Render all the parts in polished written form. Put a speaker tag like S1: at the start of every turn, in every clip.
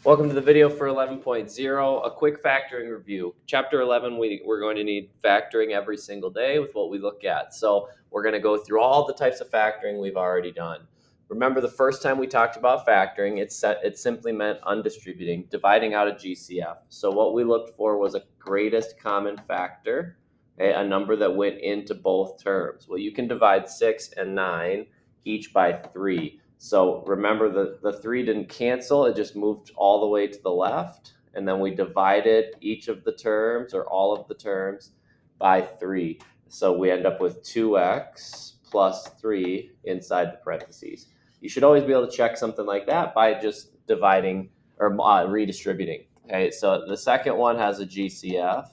S1: Welcome to the video for 11.0, a quick factoring review. Chapter 11, we're going to need factoring every single day with what we look at. So we're going to go through all the types of factoring we've already done. Remember the first time we talked about factoring, it simply meant undistributing, dividing out a GCF. So what we looked for was a greatest common factor, okay, a number that went into both terms. Well, you can divide 6 and 9 each by 3. So remember the 3 didn't cancel, it just moved all the way to the left. And then we divided each of the terms or all of the terms by 3. So we end up with 2x plus 3 inside the parentheses. You should always be able to check something like that by just dividing or redistributing. Okay, so the second one has a GCF.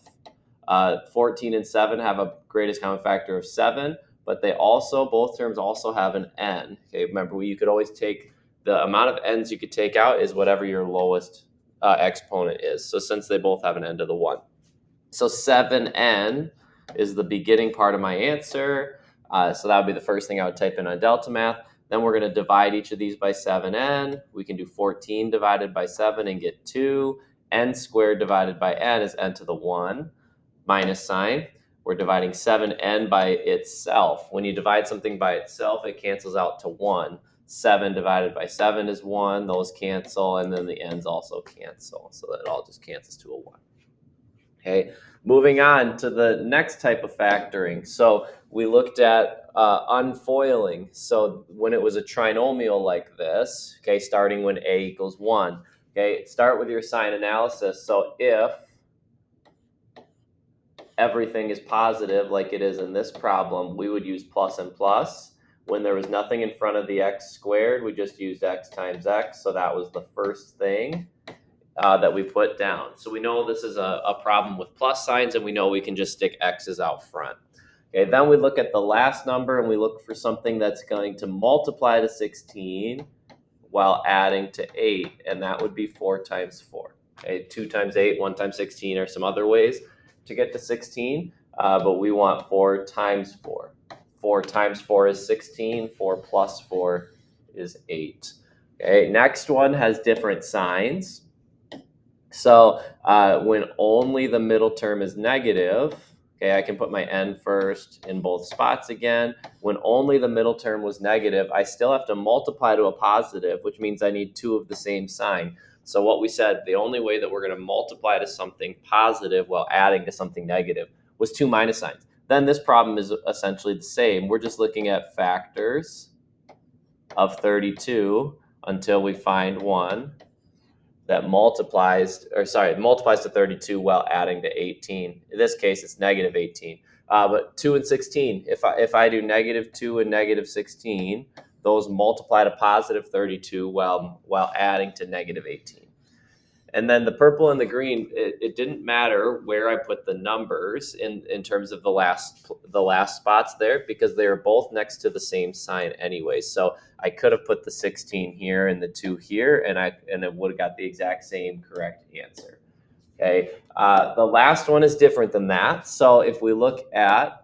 S1: 14 and 7 have a greatest common factor of 7. But both terms also have an n. Okay, remember, you could always take the amount of n's you could take out is whatever your lowest exponent is. So since they both have an n to the 1. So 7n is the beginning part of my answer. So that would be the first thing I would type in on Delta Math. Then we're going to divide each of these by 7n. We can do 14 divided by 7 and get 2. N squared divided by n is n to the 1, minus sign. We're dividing 7n by itself. When you divide something by itself, it cancels out to 1. 7 divided by 7 is 1. Those cancel, and then the n's also cancel. So that it all just cancels to a 1. Okay, moving on to the next type of factoring. So we looked at unfoiling. So when it was a trinomial like this, okay, starting when a equals 1. Okay, start with your sign analysis. So if everything is positive like it is in this problem, we would use plus and plus. When there was nothing in front of the x squared, we just used x times x. So that was the first thing that we put down. So we know this is a problem with plus signs, and we know we can just stick x's out front. Okay, then we look at the last number, and we look for something that's going to multiply to 16 while adding to 8, and that would be 4 times 4. Okay, 2 times 8, 1 times 16 are some other ways to get to 16, but we want 4 times 4. 4 times 4 is 16. 4 plus 4 is 8. Okay, next one has different signs. So when only the middle term is negative, okay, I can put my n first in both spots again. When only the middle term was negative, I still have to multiply to a positive, which means I need 2 of the same sign. So what we said, the only way that we're going to multiply to something positive while adding to something negative was 2 minus signs. Then this problem is essentially the same. We're just looking at factors of 32 until we find one that multiplies to 32 while adding to 18. In this case, it's negative 18. But 2 and 16, if I do negative 2 and negative 16, those multiply to positive 32 while adding to negative 18. And then the purple and the green, it didn't matter where I put the numbers in terms of the last spots there, because they are both next to the same sign anyway. So I could have put the 16 here and the 2 here, and it would have got the exact same correct answer. Okay, the last one is different than that. So if we look at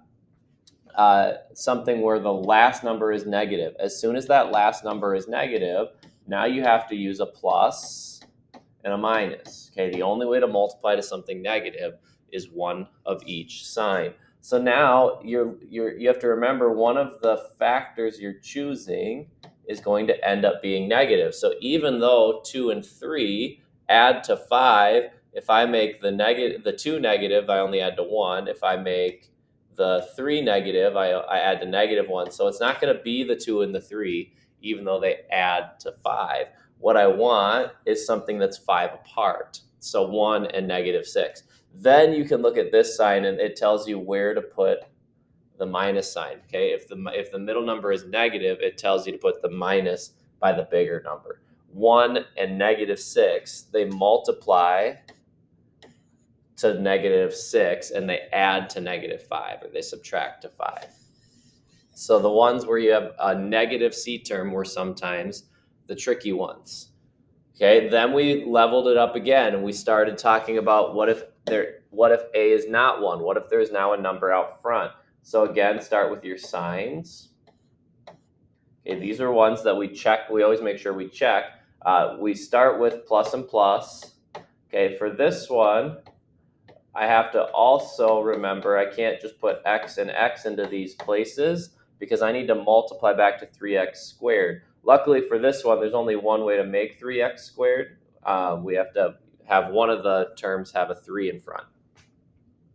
S1: something where the last number is negative, as soon as that last number is negative, now you have to use a plus and a minus. Okay, the only way to multiply to something negative is one of each sign. So now you have to remember, one of the factors you're choosing is going to end up being negative. So even though 2 and 3 add to 5, if I make the 2 negative, I only add to 1. If I make the 3 negative, I add to negative 1. So it's not going to be the 2 and the 3, even though they add to 5. What I want is something that's 5 apart. So 1 and negative 6. Then you can look at this sign, and it tells you where to put the minus sign. Okay, if the middle number is negative, it tells you to put the minus by the bigger number. 1 and negative 6, they multiply to negative 6, and they add to negative 5, or they subtract to 5. So the ones where you have a negative C term were sometimes the tricky ones. Okay, then we leveled it up again, and we started talking about what if A is not 1? What if there's now a number out front? So again, start with your signs. Okay, these are ones that we check. We always make sure we check. We start with plus and plus. Okay, for this one, I have to also remember I can't just put x and x into these places because I need to multiply back to 3x squared. Luckily for this one, there's only one way to make 3x squared. We have to have one of the terms have a 3 in front.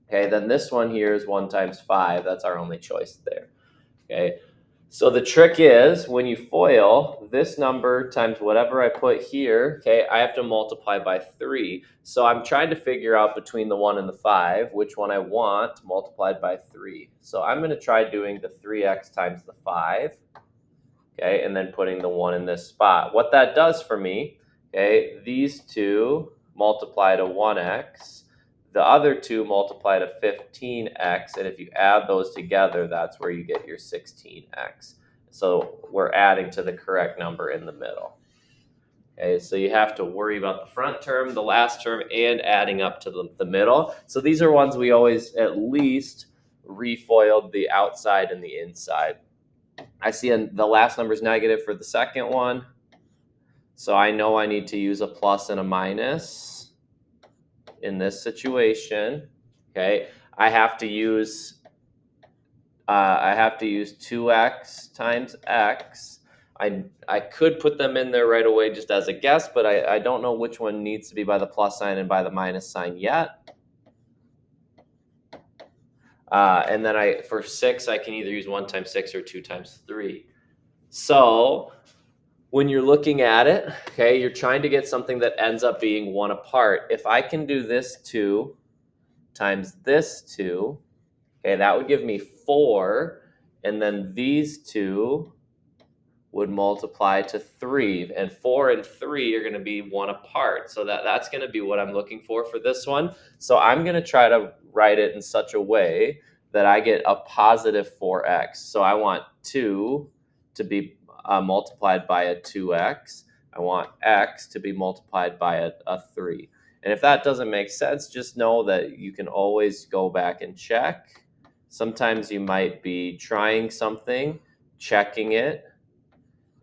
S1: Okay, then this one here is 1 times 5. That's our only choice there. Okay, so the trick is when you FOIL, this number times whatever I put here, okay, I have to multiply by 3. So I'm trying to figure out between the 1 and the 5, which one I want multiplied by 3. So I'm going to try doing the 3x times the 5, okay, and then putting the 1 in this spot. What that does for me, okay, these two multiply to 1x. The other two multiply to 15x, and if you add those together, that's where you get your 16x. So we're adding to the correct number in the middle. Okay, so you have to worry about the front term, the last term, and adding up to the middle. So these are ones we always at least refoiled the outside and the inside. I see the last number is negative for the second one. So I know I need to use a plus and a minus in this situation. Okay, I have to use 2x times x. I could put them in there right away just as a guess, but I don't know which one needs to be by the plus sign and by the minus sign yet. And then for 6, I can either use 1 times 6 or 2 times 3. So when you're looking at it, okay, you're trying to get something that ends up being 1 apart. If I can do this 2 times this 2, okay, that would give me 4, and then these two would multiply to 3, and 4 and 3 are going to be 1 apart. So that's going to be what I'm looking for this one. So I'm going to try to write it in such a way that I get a positive 4x. So I want 2 to be multiplied by a 2x. I want x to be multiplied by a 3. And if that doesn't make sense, just know that you can always go back and check. Sometimes you might be trying something, checking it,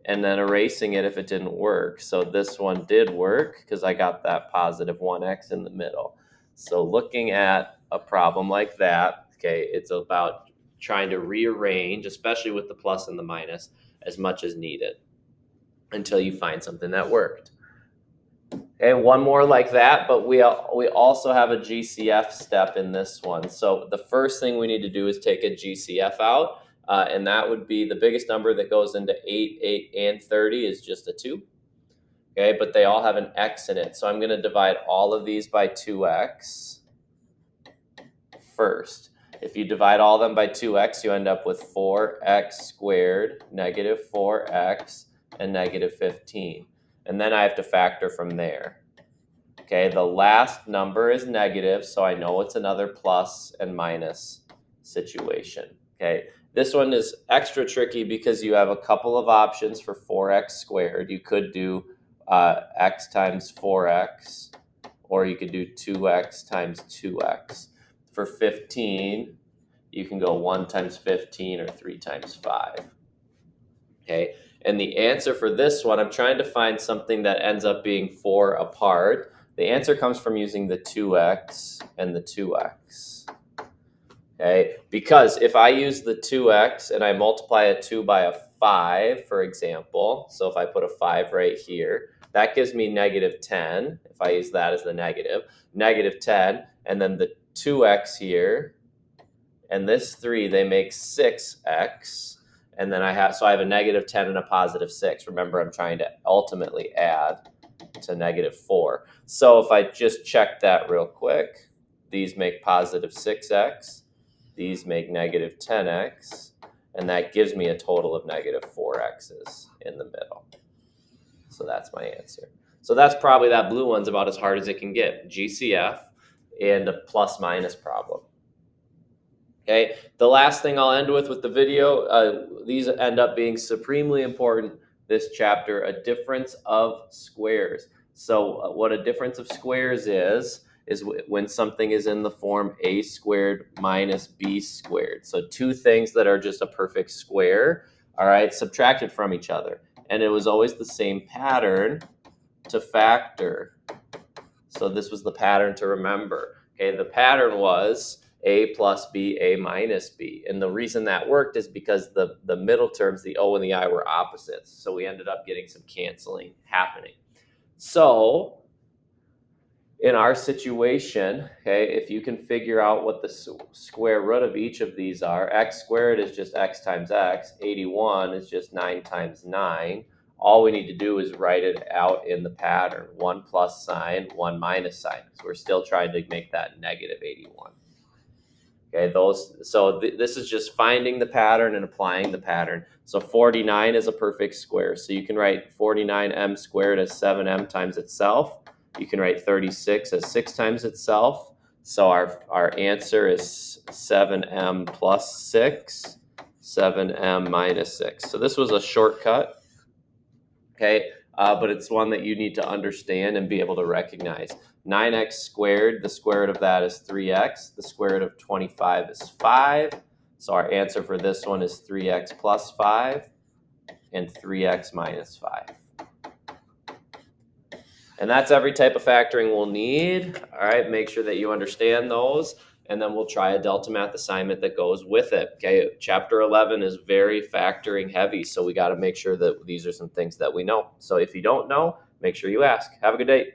S1: and then erasing it if it didn't work. So this one did work because I got that positive 1x in the middle. So looking at a problem like that, okay, it's about trying to rearrange, especially with the plus and the minus, as much as needed until you find something that worked. And one more like that, but we also have a GCF step in this one. So the first thing we need to do is take a GCF out, and that would be the biggest number that goes into 8, 8, and 30 is just a 2. Okay, but they all have an x in it. So I'm going to divide all of these by 2x first. If you divide all of them by 2x, you end up with 4x squared, negative 4x, and negative 15. And then I have to factor from there. Okay, the last number is negative, so I know it's another plus and minus situation. Okay, this one is extra tricky because you have a couple of options for 4x squared. You could do x times 4x, or you could do 2x times 2x. For 15, you can go 1 times 15 or 3 times 5. Okay, and the answer for this one, I'm trying to find something that ends up being 4 apart. The answer comes from using the 2x and the 2x. Okay, because if I use the 2x and I multiply a 2 by a 5, for example, so if I put a 5 right here, that gives me negative 10. If I use that as the negative 10, and then the 2x here, and this 3, they make 6x. And then I have a negative 10 and a positive 6. Remember, I'm trying to ultimately add to negative 4. So if I just check that real quick, these make positive 6x. These make negative 10x. And that gives me a total of negative 4x's in the middle. So that's my answer. So that's probably that blue one's about as hard as it can get. GCF and a plus minus problem. Okay, the last thing I'll end with the video, these end up being supremely important this chapter, a difference of squares. So what a difference of squares is when something is in the form a squared minus b squared. So two things that are just a perfect square, all right, subtracted from each other. And it was always the same pattern to factor. So this was the pattern to remember. Okay, the pattern was a plus b, a minus b. And the reason that worked is because the middle terms, the o and the I, were opposites. So we ended up getting some canceling happening. So in our situation, okay, if you can figure out what the square root of each of these are, x squared is just x times x, 81 is just 9 times 9. All we need to do is write it out in the pattern, 1 plus sign, 1 minus sign. So we're still trying to make that negative 81. Okay, this is just finding the pattern and applying the pattern. So 49 is a perfect square. So you can write 49m squared as 7m times itself. You can write 36 as 6 times itself. So our answer is 7m plus 6, 7m minus 6. So this was a shortcut, okay? But it's one that you need to understand and be able to recognize. 9x squared, the square root of that is 3x. The square root of 25 is 5. So our answer for this one is 3x plus 5 and 3x minus 5. And that's every type of factoring we'll need. All right, make sure that you understand those. And then we'll try a Delta Math assignment that goes with it. Okay, chapter 11 is very factoring heavy, so we got to make sure that these are some things that we know. So if you don't know, make sure you ask. Have a good day.